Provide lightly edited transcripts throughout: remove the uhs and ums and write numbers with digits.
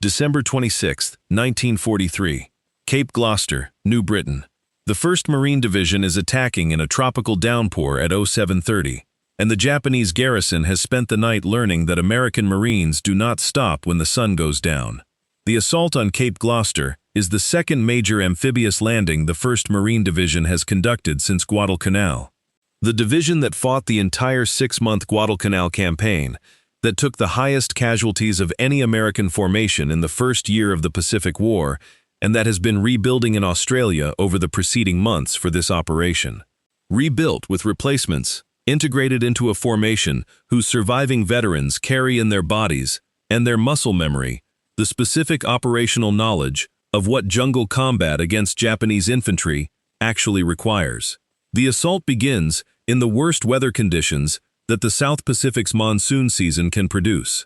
December 26, 1943. Cape Gloucester, New Britain. The 1st Marine Division is attacking in a tropical downpour at 0730, and the Japanese garrison has spent the night learning that American Marines do not stop when the sun goes down. The assault on Cape Gloucester is the 2nd major amphibious landing the 1st Marine Division has conducted since Guadalcanal. The division that fought the entire 6-month Guadalcanal campaign, that took the highest casualties of any American formation in the first year of the Pacific War, and that has been rebuilding in Australia over the preceding months for this operation. Rebuilt with replacements, integrated into a formation whose surviving veterans carry in their bodies and their muscle memory the specific operational knowledge of what jungle combat against Japanese infantry actually requires. The assault begins in the worst weather conditions that the South Pacific's monsoon season can produce.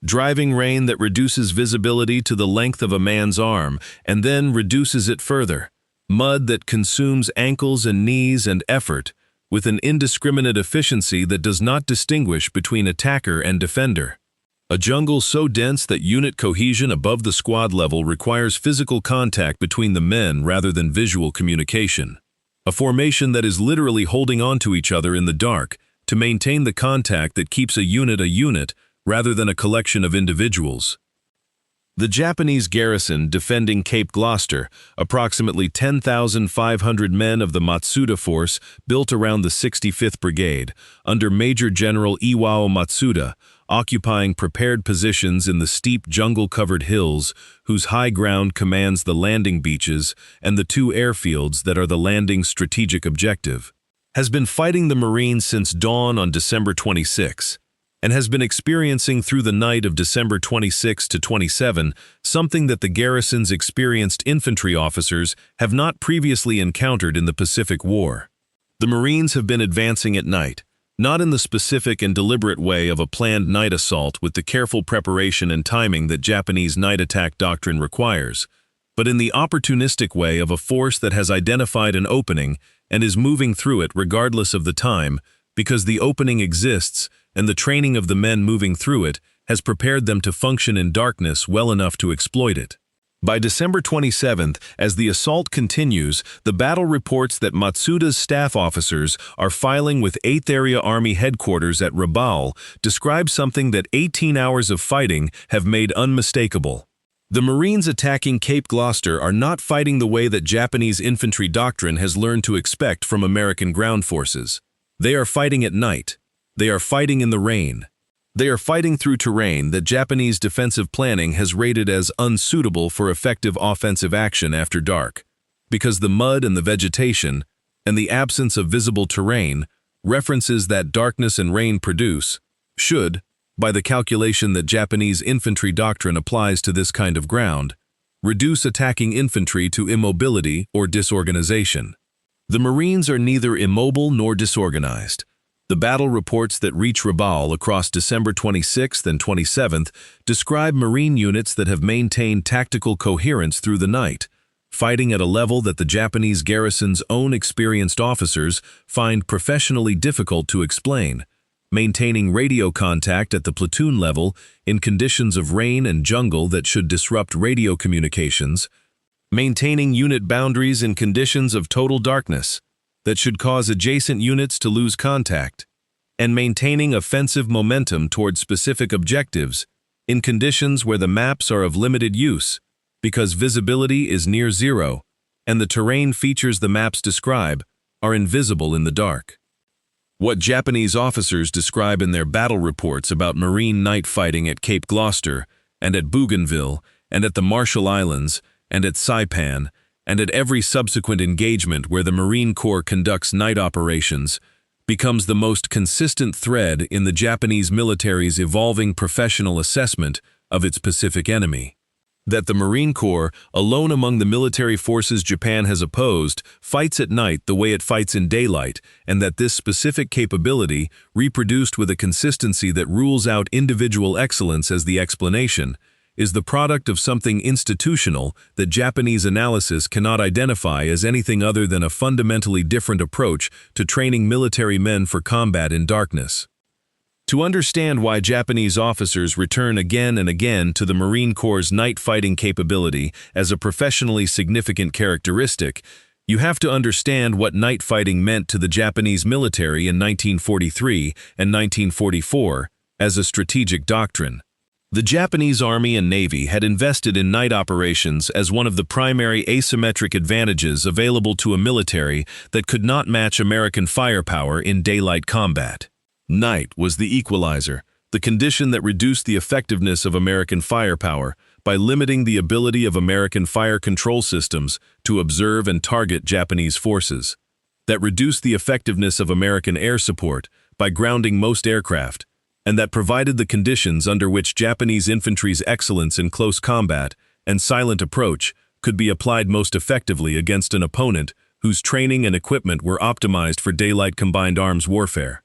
Driving rain that reduces visibility to the length of a man's arm and then reduces it further. Mud that consumes ankles and knees and effort with an indiscriminate efficiency that does not distinguish between attacker and defender. A jungle so dense that unit cohesion above the squad level requires physical contact between the men rather than visual communication. A formation that is literally holding on to each other in the dark to maintain the contact that keeps a unit rather than a collection of individuals. The Japanese garrison defending Cape Gloucester, approximately 10,500 men of the Matsuda Force built around the 65th Brigade, under Major General Iwao Matsuda, occupying prepared positions in the steep jungle-covered hills whose high ground commands the landing beaches and the 2 airfields that are the landing's strategic objective, has been fighting the Marines since dawn on December 26, and has been experiencing through the night of December 26 to 27 something that the garrison's experienced infantry officers have not previously encountered in the Pacific War. The Marines have been advancing at night, not in the specific and deliberate way of a planned night assault with the careful preparation and timing that Japanese night attack doctrine requires, but in the opportunistic way of a force that has identified an opening and is moving through it regardless of the time, because the opening exists and the training of the men moving through it has prepared them to function in darkness well enough to exploit it. By December 27th, as the assault continues, the battle reports that Matsuda's staff officers are filing with 8th Area Army Headquarters at Rabaul describe something that 18 hours of fighting have made unmistakable. The Marines attacking Cape Gloucester are not fighting the way that Japanese infantry doctrine has learned to expect from American ground forces. They are fighting at night. They are fighting in the rain. They are fighting through terrain that Japanese defensive planning has rated as unsuitable for effective offensive action after dark, because the mud and the vegetation, and the absence of visible terrain, references that darkness and rain produce, should, by the calculation that Japanese infantry doctrine applies to this kind of ground, reduce attacking infantry to immobility or disorganization. The Marines are neither immobile nor disorganized. The battle reports that reach Rabaul across December 26th and 27th describe Marine units that have maintained tactical coherence through the night, fighting at a level that the Japanese garrison's own experienced officers find professionally difficult to explain, maintaining radio contact at the platoon level in conditions of rain and jungle that should disrupt radio communications, maintaining unit boundaries in conditions of total darkness that should cause adjacent units to lose contact, and maintaining offensive momentum toward specific objectives in conditions where the maps are of limited use because visibility is near zero and the terrain features the maps describe are invisible in the dark. What Japanese officers describe in their battle reports about Marine night fighting at Cape Gloucester and at Bougainville and at the Marshall Islands and at Saipan and at every subsequent engagement where the Marine Corps conducts night operations becomes the most consistent thread in the Japanese military's evolving professional assessment of its Pacific enemy. That the Marine Corps, alone among the military forces Japan has opposed, fights at night the way it fights in daylight, and that this specific capability, reproduced with a consistency that rules out individual excellence as the explanation, is the product of something institutional that Japanese analysis cannot identify as anything other than a fundamentally different approach to training military men for combat in darkness. To understand why Japanese officers return again and again to the Marine Corps' night fighting capability as a professionally significant characteristic, you have to understand what night fighting meant to the Japanese military in 1943 and 1944 as a strategic doctrine. The Japanese Army and Navy had invested in night operations as one of the primary asymmetric advantages available to a military that could not match American firepower in daylight combat. Night was the equalizer, the condition that reduced the effectiveness of American firepower by limiting the ability of American fire control systems to observe and target Japanese forces, that reduced the effectiveness of American air support by grounding most aircraft, and that provided the conditions under which Japanese infantry's excellence in close combat and silent approach could be applied most effectively against an opponent whose training and equipment were optimized for daylight combined arms warfare.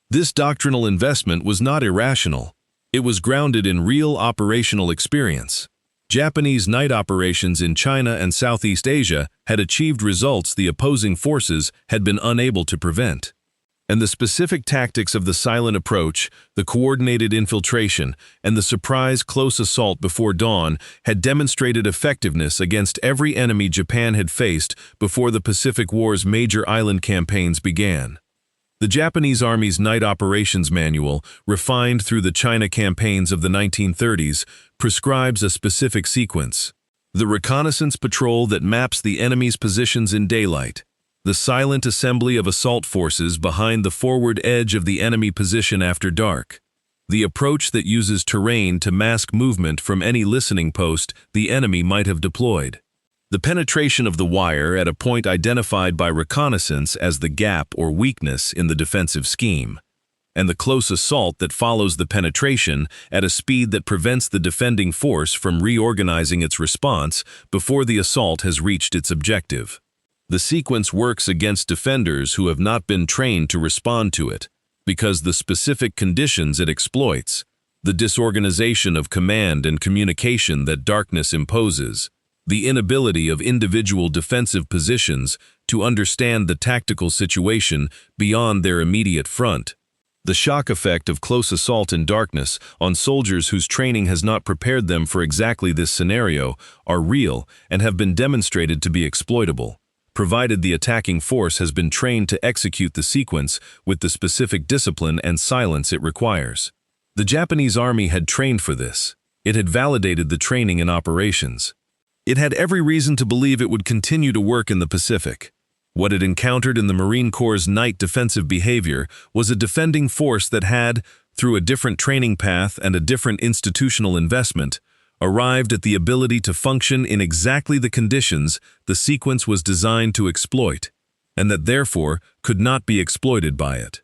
This doctrinal investment was not irrational. It was grounded in real operational experience. Japanese night operations in China and Southeast Asia had achieved results the opposing forces had been unable to prevent. And the specific tactics of the silent approach, the coordinated infiltration, and the surprise close assault before dawn had demonstrated effectiveness against every enemy Japan had faced before the Pacific War's major island campaigns began. The Japanese Army's Night Operations Manual, refined through the China campaigns of the 1930s, prescribes a specific sequence. The reconnaissance patrol that maps the enemy's positions in daylight. The silent assembly of assault forces behind the forward edge of the enemy position after dark. The approach that uses terrain to mask movement from any listening post the enemy might have deployed. The penetration of the wire at a point identified by reconnaissance as the gap or weakness in the defensive scheme, and the close assault that follows the penetration at a speed that prevents the defending force from reorganizing its response before the assault has reached its objective. The sequence works against defenders who have not been trained to respond to it, because the specific conditions it exploits, the disorganization of command and communication that darkness imposes, the inability of individual defensive positions to understand the tactical situation beyond their immediate front, the shock effect of close assault in darkness on soldiers whose training has not prepared them for exactly this scenario are real and have been demonstrated to be exploitable, provided the attacking force has been trained to execute the sequence with the specific discipline and silence it requires. The Japanese Army had trained for this. It had validated the training in operations. It had every reason to believe it would continue to work in the Pacific. What it encountered in the Marine Corps' night defensive behavior was a defending force that had, through a different training path and a different institutional investment, arrived at the ability to function in exactly the conditions the sequence was designed to exploit, and that therefore could not be exploited by it.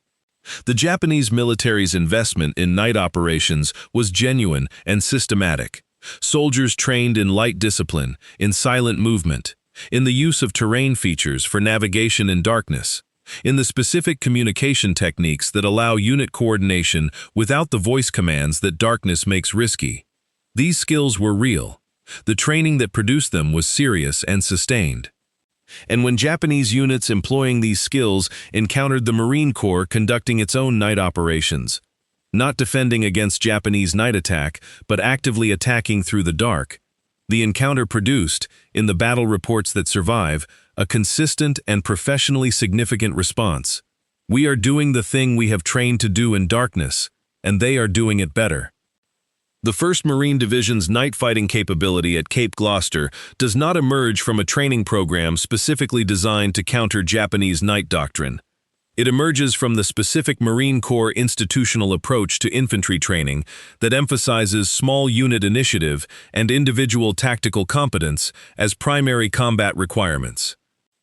The Japanese military's investment in night operations was genuine and systematic. Soldiers trained in light discipline, in silent movement, in the use of terrain features for navigation in darkness, in the specific communication techniques that allow unit coordination without the voice commands that darkness makes risky. These skills were real. The training that produced them was serious and sustained. And when Japanese units employing these skills encountered the Marine Corps conducting its own night operations, not defending against Japanese night attack, but actively attacking through the dark, the encounter produced, in the battle reports that survive, a consistent and professionally significant response. We are doing the thing we have trained to do in darkness, and they are doing it better. The 1st Marine Division's night fighting capability at Cape Gloucester does not emerge from a training program specifically designed to counter Japanese night doctrine. It emerges from the specific Marine Corps institutional approach to infantry training that emphasizes small unit initiative and individual tactical competence as primary combat requirements.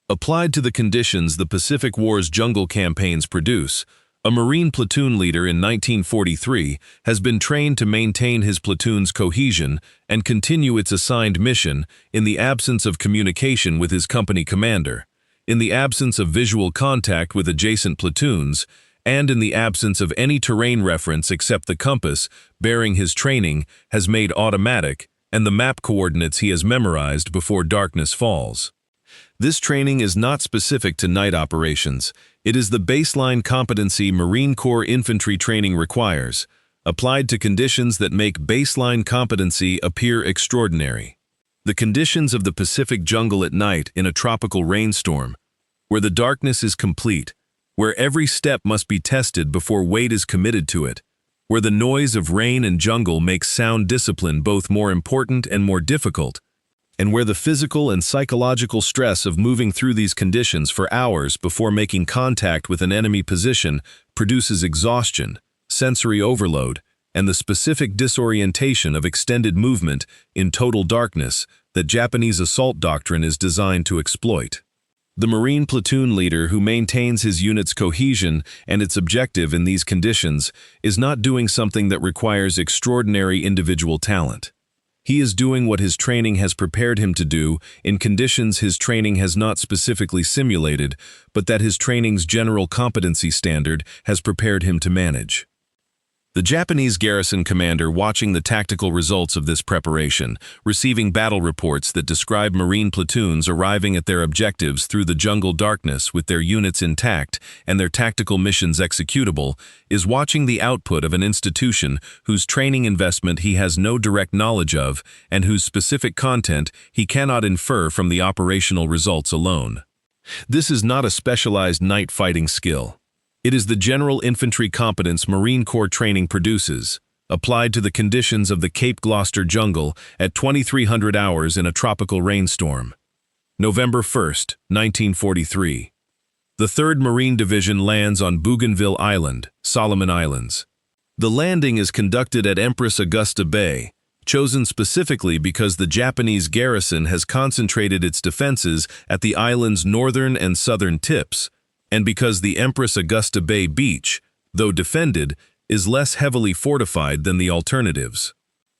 Applied to the conditions the Pacific War's jungle campaigns produce, a Marine platoon leader in 1943 has been trained to maintain his platoon's cohesion and continue its assigned mission in the absence of communication with his company commander, in the absence of visual contact with adjacent platoons, and in the absence of any terrain reference except the compass bearing his training has made automatic and the map coordinates he has memorized before darkness falls. This training is not specific to night operations. It is the baseline competency Marine Corps infantry training requires, applied to conditions that make baseline competency appear extraordinary. The conditions of the Pacific jungle at night in a tropical rainstorm, where the darkness is complete, where every step must be tested before weight is committed to it, where the noise of rain and jungle makes sound discipline both more important and more difficult, and where the physical and psychological stress of moving through these conditions for hours before making contact with an enemy position produces exhaustion, sensory overload, and the specific disorientation of extended movement in total darkness that Japanese assault doctrine is designed to exploit. The Marine platoon leader who maintains his unit's cohesion and its objective in these conditions is not doing something that requires extraordinary individual talent. He is doing what his training has prepared him to do in conditions his training has not specifically simulated, but that his training's general competency standard has prepared him to manage. The Japanese garrison commander watching the tactical results of this preparation, receiving battle reports that describe Marine platoons arriving at their objectives through the jungle darkness with their units intact and their tactical missions executable, is watching the output of an institution whose training investment he has no direct knowledge of and whose specific content he cannot infer from the operational results alone. This is not a specialized night fighting skill. It is the general infantry competence Marine Corps training produces, applied to the conditions of the Cape Gloucester jungle at 2300 hours in a tropical rainstorm. November 1, 1943. The 3rd Marine Division lands on Bougainville Island, Solomon Islands. The landing is conducted at Empress Augusta Bay, chosen specifically because the Japanese garrison has concentrated its defenses at the island's northern and southern tips, and because the Empress Augusta Bay beach, though defended, is less heavily fortified than the alternatives.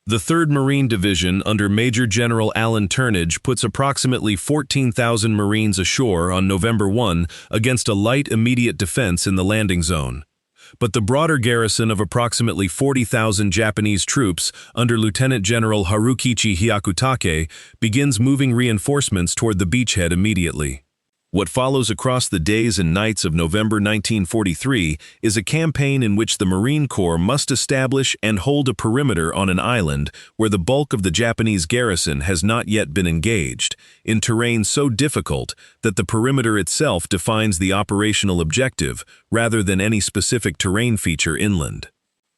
The 3rd Marine Division under Major General Alan Turnage puts approximately 14,000 Marines ashore on November 1 against a light immediate defense in the landing zone. But the broader garrison of approximately 40,000 Japanese troops under Lieutenant General Harukichi Hyakutake begins moving reinforcements toward the beachhead immediately. What follows across the days and nights of November 1943 is a campaign in which the Marine Corps must establish and hold a perimeter on an island where the bulk of the Japanese garrison has not yet been engaged, in terrain so difficult that the perimeter itself defines the operational objective rather than any specific terrain feature inland.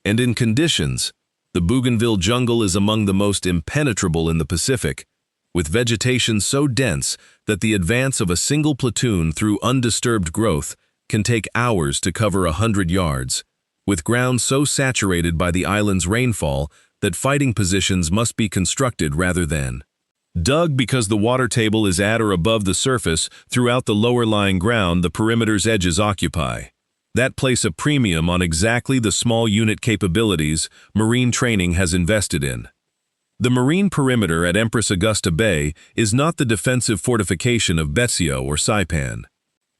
And in conditions, the Bougainville jungle is among the most impenetrable in the Pacific, with vegetation so dense that the advance of a single platoon through undisturbed growth can take hours to cover 100 yards, with ground so saturated by the island's rainfall that fighting positions must be constructed rather than dug because the water table is at or above the surface throughout the lower-lying ground the perimeter's edges occupy. That place a premium on exactly the small unit capabilities Marine training has invested in. The Marine perimeter at Empress Augusta Bay is not the defensive fortification of Betsio or Saipan.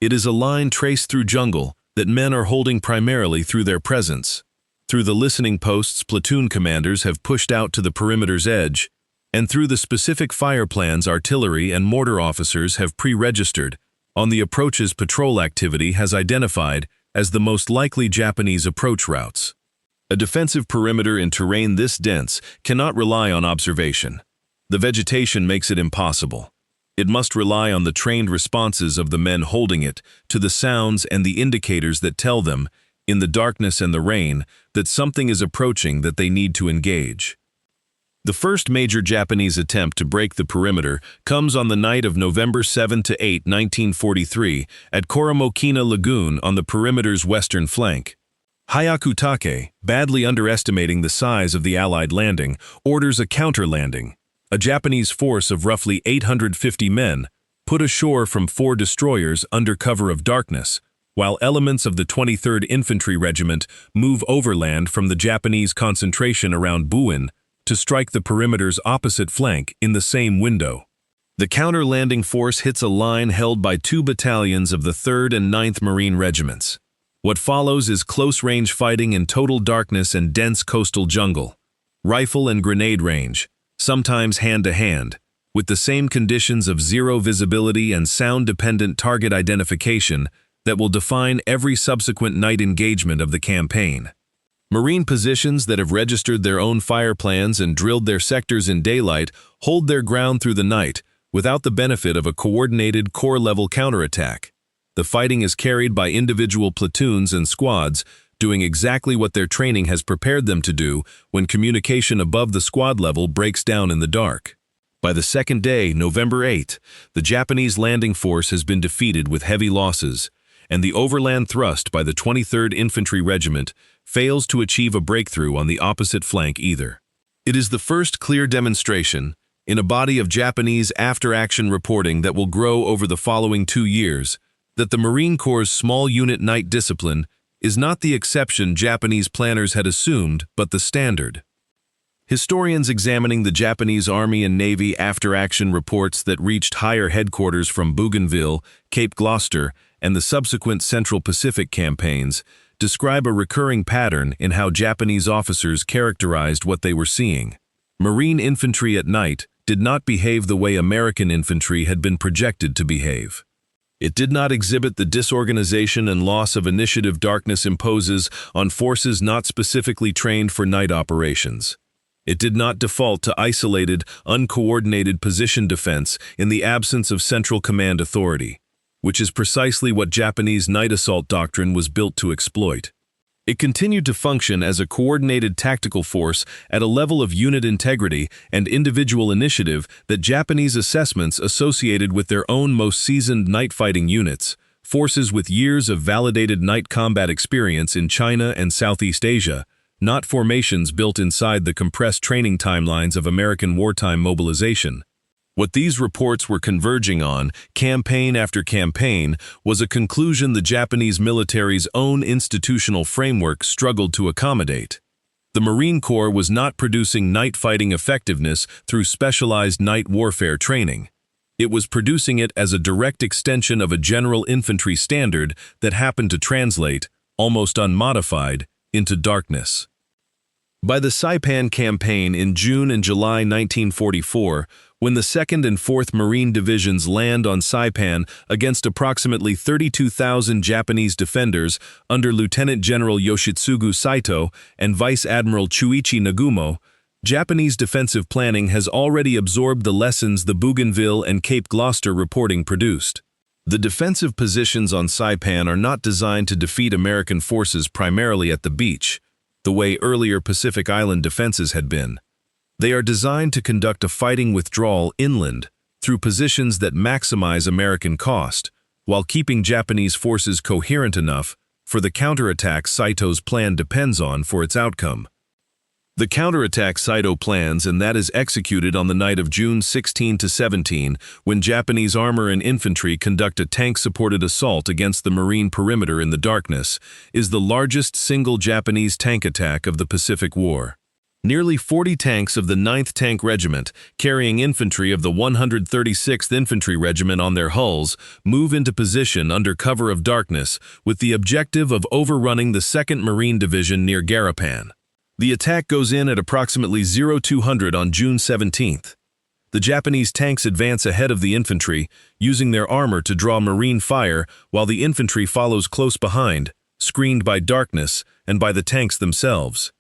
It is a line traced through jungle that men are holding primarily through their presence, through the listening posts platoon commanders have pushed out to the perimeter's edge, and through the specific fire plans artillery and mortar officers have pre-registered on the approaches patrol activity has identified as the most likely Japanese approach routes. A defensive perimeter in terrain this dense cannot rely on observation. The vegetation makes it impossible. It must rely on the trained responses of the men holding it to the sounds and the indicators that tell them, in the darkness and the rain, that something is approaching that they need to engage. The first major Japanese attempt to break the perimeter comes on the night of November 7 to 8, 1943, at Koromokina Lagoon on the perimeter's western flank. Hyakutake, badly underestimating the size of the Allied landing, orders a counter-landing. A Japanese force of roughly 850 men put ashore from 4 destroyers under cover of darkness, while elements of the 23rd Infantry Regiment move overland from the Japanese concentration around Buin to strike the perimeter's opposite flank in the same window. The counter-landing force hits a line held by 2 battalions of the 3rd and 9th Marine Regiments. What follows is close-range fighting in total darkness and dense coastal jungle. Rifle and grenade range, sometimes hand-to-hand, with the same conditions of zero visibility and sound-dependent target identification that will define every subsequent night engagement of the campaign. Marine positions that have registered their own fire plans and drilled their sectors in daylight hold their ground through the night without the benefit of a coordinated corps-level counterattack. The fighting is carried by individual platoons and squads, doing exactly what their training has prepared them to do when communication above the squad level breaks down in the dark. By the second day, November 8, the Japanese landing force has been defeated with heavy losses, and the overland thrust by the 23rd Infantry Regiment fails to achieve a breakthrough on the opposite flank either. It is the first clear demonstration, in a body of Japanese after-action reporting that will grow over the following 2 years, that the Marine Corps' small unit night discipline is not the exception Japanese planners had assumed, but the standard. Historians examining the Japanese Army and Navy after-action reports that reached higher headquarters from Bougainville, Cape Gloucester, and the subsequent Central Pacific campaigns describe a recurring pattern in how Japanese officers characterized what they were seeing. Marine infantry at night did not behave the way American infantry had been projected to behave. It did not exhibit the disorganization and loss of initiative darkness imposes on forces not specifically trained for night operations. It did not default to isolated, uncoordinated position defense in the absence of central command authority, which is precisely what Japanese night assault doctrine was built to exploit. It continued to function as a coordinated tactical force at a level of unit integrity and individual initiative that Japanese assessments associated with their own most seasoned night fighting units, forces with years of validated night combat experience in China and Southeast Asia, not formations built inside the compressed training timelines of American wartime mobilization. What these reports were converging on, campaign after campaign, was a conclusion the Japanese military's own institutional framework struggled to accommodate. The Marine Corps was not producing night fighting effectiveness through specialized night warfare training. It was producing it as a direct extension of a general infantry standard that happened to translate, almost unmodified, into darkness. By the Saipan campaign in June and July 1944, when the 2nd and 4th Marine Divisions land on Saipan against approximately 32,000 Japanese defenders under Lieutenant General Yoshitsugu Saito and Vice Admiral Chuichi Nagumo, Japanese defensive planning has already absorbed the lessons the Bougainville and Cape Gloucester reporting produced. The defensive positions on Saipan are not designed to defeat American forces primarily at the beach, the way earlier Pacific Island defenses had been. They are designed to conduct a fighting withdrawal inland through positions that maximize American cost, while keeping Japanese forces coherent enough for the counterattack Saito's plan depends on for its outcome. The counterattack Saito plans, and that is executed on the night of June 16 to 17, when Japanese armor and infantry conduct a tank-supported assault against the Marine perimeter in the darkness, is the largest single Japanese tank attack of the Pacific War. Nearly 40 tanks of the 9th Tank Regiment, carrying infantry of the 136th Infantry Regiment on their hulls, move into position under cover of darkness with the objective of overrunning the 2nd Marine Division near Garapan. The attack goes in at approximately 0200 on June 17th. The Japanese tanks advance ahead of the infantry, using their armor to draw Marine fire while the infantry follows close behind, screened by darkness and by the tanks themselves.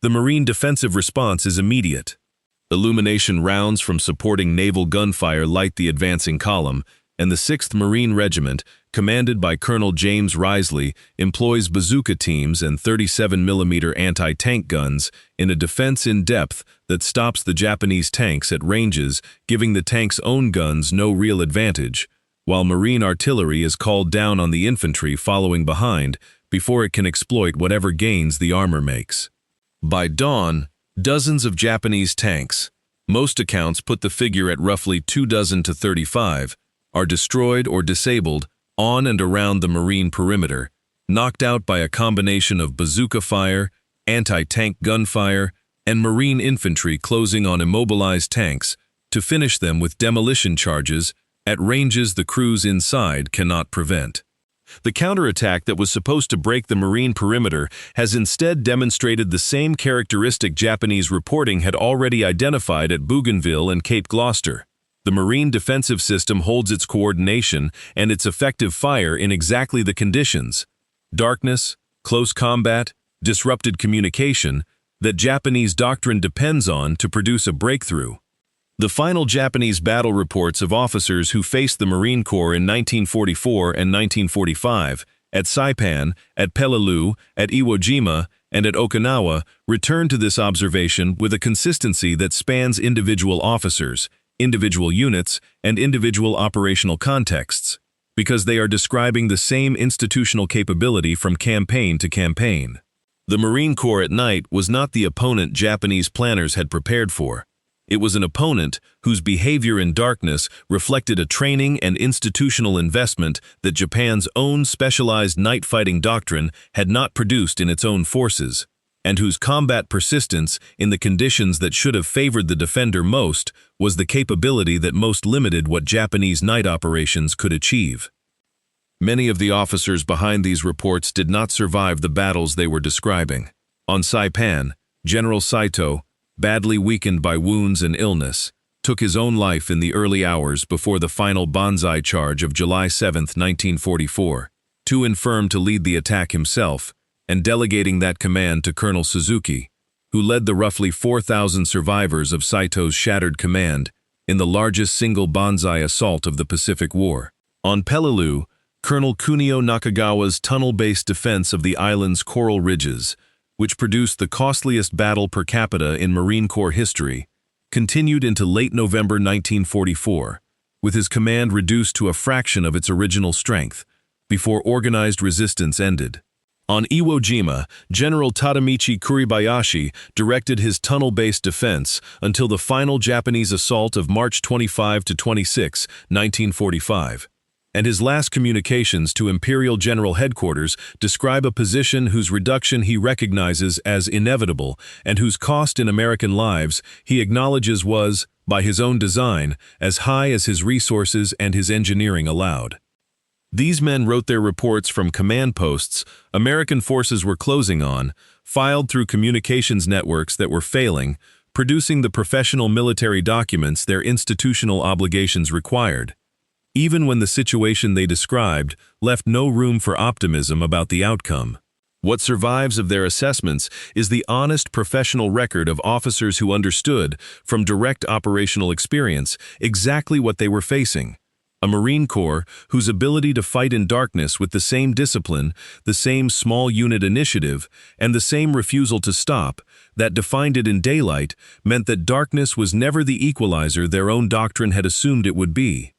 The Marine defensive response is immediate. Illumination rounds from supporting naval gunfire light the advancing column, and the 6th Marine Regiment, commanded by Colonel James Risley, employs bazooka teams and 37mm anti-tank guns in a defense in depth that stops the Japanese tanks at ranges, giving the tanks' own guns no real advantage, while Marine artillery is called down on the infantry following behind before it can exploit whatever gains the armor makes. By dawn, dozens of Japanese tanks, most accounts put the figure at roughly 24 to 35, are destroyed or disabled on and around the Marine perimeter, knocked out by a combination of bazooka fire, anti-tank gunfire, and Marine infantry closing on immobilized tanks to finish them with demolition charges at ranges the crews inside cannot prevent. The counterattack that was supposed to break the Marine perimeter has instead demonstrated the same characteristic Japanese reporting had already identified at Bougainville and Cape Gloucester. The Marine defensive system holds its coordination and its effective fire in exactly the conditions, darkness, close combat, disrupted communication, that Japanese doctrine depends on to produce a breakthrough. The final Japanese battle reports of officers who faced the Marine Corps in 1944 and 1945, at Saipan, at Peleliu, at Iwo Jima, and at Okinawa, return to this observation with a consistency that spans individual officers, individual units, and individual operational contexts, because they are describing the same institutional capability from campaign to campaign. The Marine Corps at night was not the opponent Japanese planners had prepared for. It was an opponent whose behavior in darkness reflected a training and institutional investment that Japan's own specialized night fighting doctrine had not produced in its own forces, and whose combat persistence in the conditions that should have favored the defender most was the capability that most limited what Japanese night operations could achieve. Many of the officers behind these reports did not survive the battles they were describing. On Saipan, General Saito, badly weakened by wounds and illness, took his own life in the early hours before the final banzai charge of July 7, 1944, too infirm to lead the attack himself, and delegating that command to Colonel Suzuki, who led the roughly 4,000 survivors of Saito's shattered command in the largest single banzai assault of the Pacific War. On Peleliu, Colonel Kunio Nakagawa's tunnel-based defense of the island's coral ridges, which produced the costliest battle per capita in Marine Corps history, continued into late November 1944, with his command reduced to a fraction of its original strength, before organized resistance ended. On Iwo Jima, General Tadamichi Kuribayashi directed his tunnel-based defense until the final Japanese assault of March 25 to 26, 1945. And his last communications to Imperial General Headquarters describe a position whose reduction he recognizes as inevitable and whose cost in American lives he acknowledges was, by his own design, as high as his resources and his engineering allowed. These men wrote their reports from command posts American forces were closing on, filed through communications networks that were failing, producing the professional military documents their institutional obligations required. Even when the situation they described left no room for optimism about the outcome. What survives of their assessments is the honest professional record of officers who understood, from direct operational experience, exactly what they were facing. A Marine Corps whose ability to fight in darkness with the same discipline, the same small unit initiative, and the same refusal to stop, that defined it in daylight, meant that darkness was never the equalizer their own doctrine had assumed it would be.